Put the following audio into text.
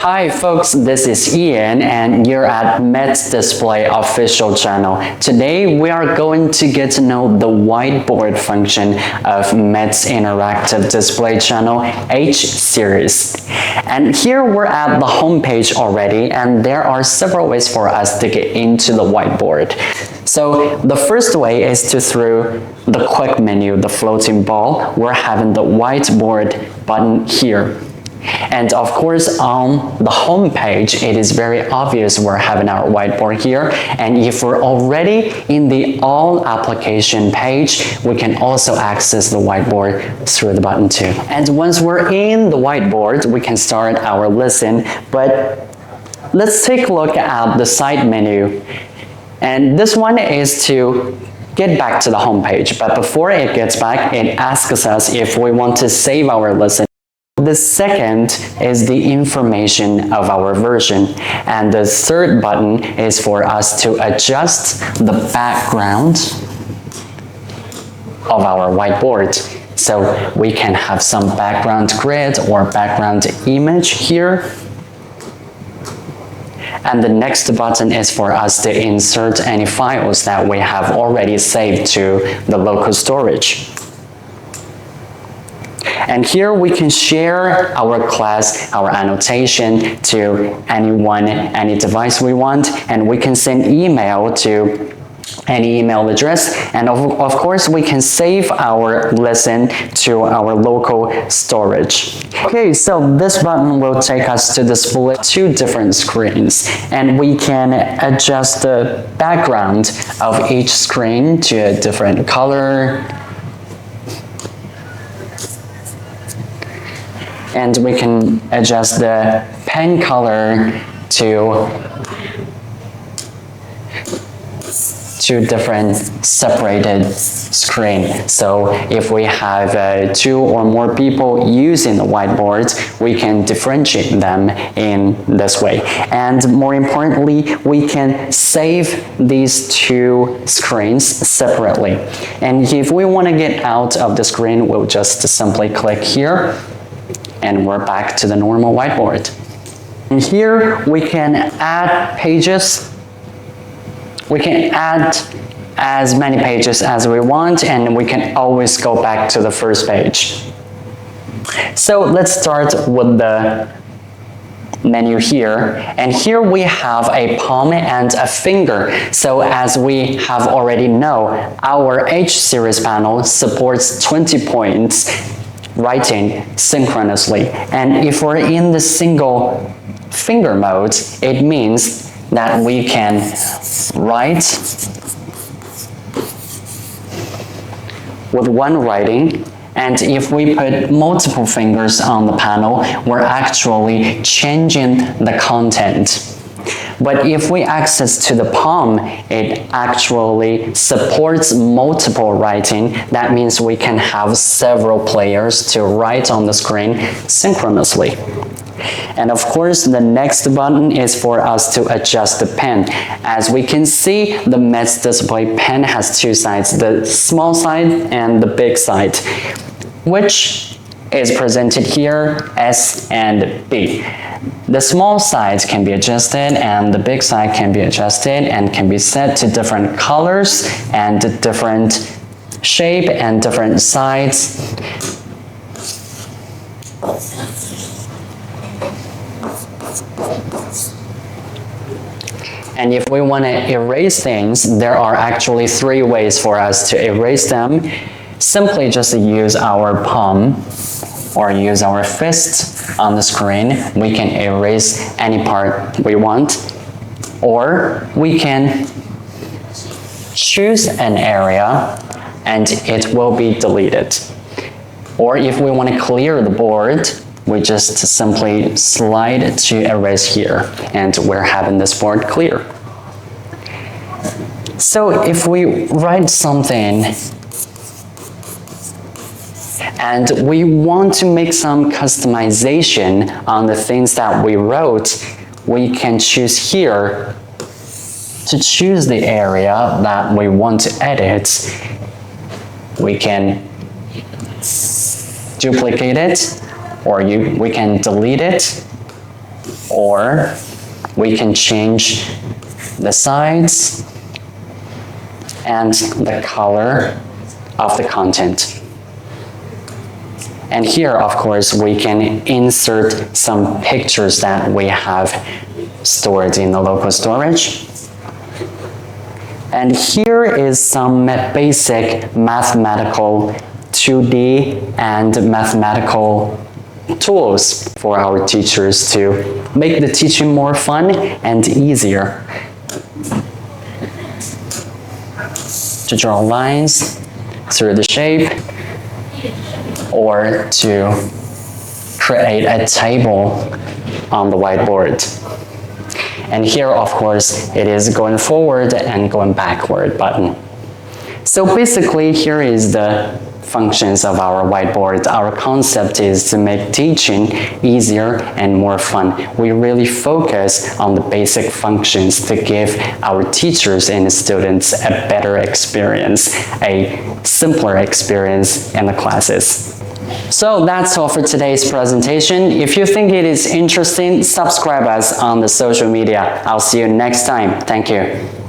Hi folks, this is Ian and you're at METZ Display official channel. Today we are going to get to know the whiteboard function of METZ interactive display channel H series. And here we're at the home page already, and there are several ways for us to get into the whiteboard. So the first way is through the quick menu, the floating ball. We're having the whiteboard button here. And of course, on the home page, it is very obvious we're having our whiteboard here. And if we're already in the All Application page, we can also access the whiteboard through the button too. And once we're in the whiteboard, we can start our lesson. But let's take a look at the side menu. And this one is to get back to the home page. But before it gets back, it asks us if we want to save our lesson. The second is the information of our version, and the third button is for us to adjust the background of our whiteboard. So we can have some background grid or background image here. And the next button is for us to insert any files that we have already saved to the local storage. And here we can share our class, our annotation to anyone, any device we want, and we can send email to any email address. And of course, we can save our lesson to our local storage. Okay, so this button will take us to display two different screens, and we can adjust the background of each screen to a different color. And we can adjust the pen color to two different separated screens. So if we have two or more people using the whiteboard, we can differentiate them in this way. And more importantly, we can save these two screens separately. And if we want to get out of the screen, we'll just simply click here. And we're back to the normal whiteboard. And here we can add pages. We can add as many pages as we want, and we can always go back to the first page. So let's start with the menu here. And here we have a palm and a finger. So as we have already know, our H series panel supports 20 points writing synchronously. And if we're in the single finger mode, it means that we can write with one writing. And if we put multiple fingers on the panel, we're actually changing the content. But if we access to the palm, it actually supports multiple writing. That means we can have several players to write on the screen synchronously. And of course, the next button is for us to adjust the pen. As we can see, the METZ display pen has two sides, the small side and the big side, which is presented here, S and B. The small side can be adjusted and the big side can be adjusted and can be set to different colors and different shape and different sides. And if we want to erase things, there are actually three ways for us to erase them. Simply just use our palm or use our fist on the screen. We can erase any part we want, or we can choose an area and it will be deleted. Or if we want to clear the board, we just simply slide to erase here, and we're having this board clear. So if we write something and we want to make some customization on the things that we wrote, we can choose here to choose the area that we want to edit. We can duplicate it, or we can delete it, or we can change the size and the color of the content. And here, of course, we can insert some pictures that we have stored in the local storage. And here is some basic mathematical 2D and mathematical tools for our teachers to make the teaching more fun and easier. To draw lines through the shape, or to create a table on the whiteboard. And here, of course, it is going forward and going backward button. So basically, here is the functions of our whiteboard. Our concept is to make teaching easier and more fun. We really focus on the basic functions to give our teachers and students a better experience, a simpler experience in the classes. So that's all for today's presentation. If you think it is interesting, subscribe us on the social media. I'll see you next time. Thank you.